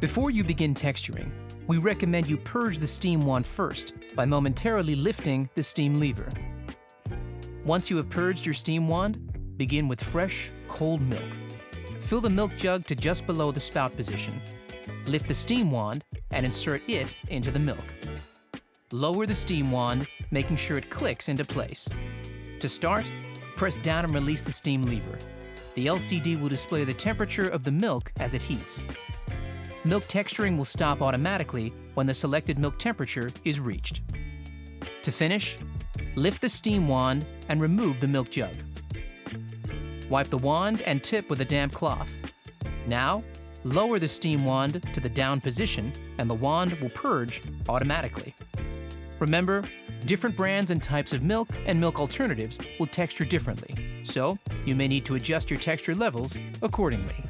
Before you begin texturing, we recommend you purge the steam wand first by momentarily lifting the steam lever. Once you have purged your steam wand, begin with fresh, cold milk. Fill the milk jug to just below the spout position. Lift the steam wand and insert it into the milk. Lower the steam wand, making sure it clicks into place. To start, press down and release the steam lever. The LCD will display the temperature of the milk as it heats. Milk texturing will stop automatically when the selected milk temperature is reached. To finish, lift the steam wand and remove the milk jug. Wipe the wand and tip with a damp cloth. Now, lower the steam wand to the down position and the wand will purge automatically. Remember, different brands and types of milk and milk alternatives will texture differently, so you may need to adjust your texture levels accordingly.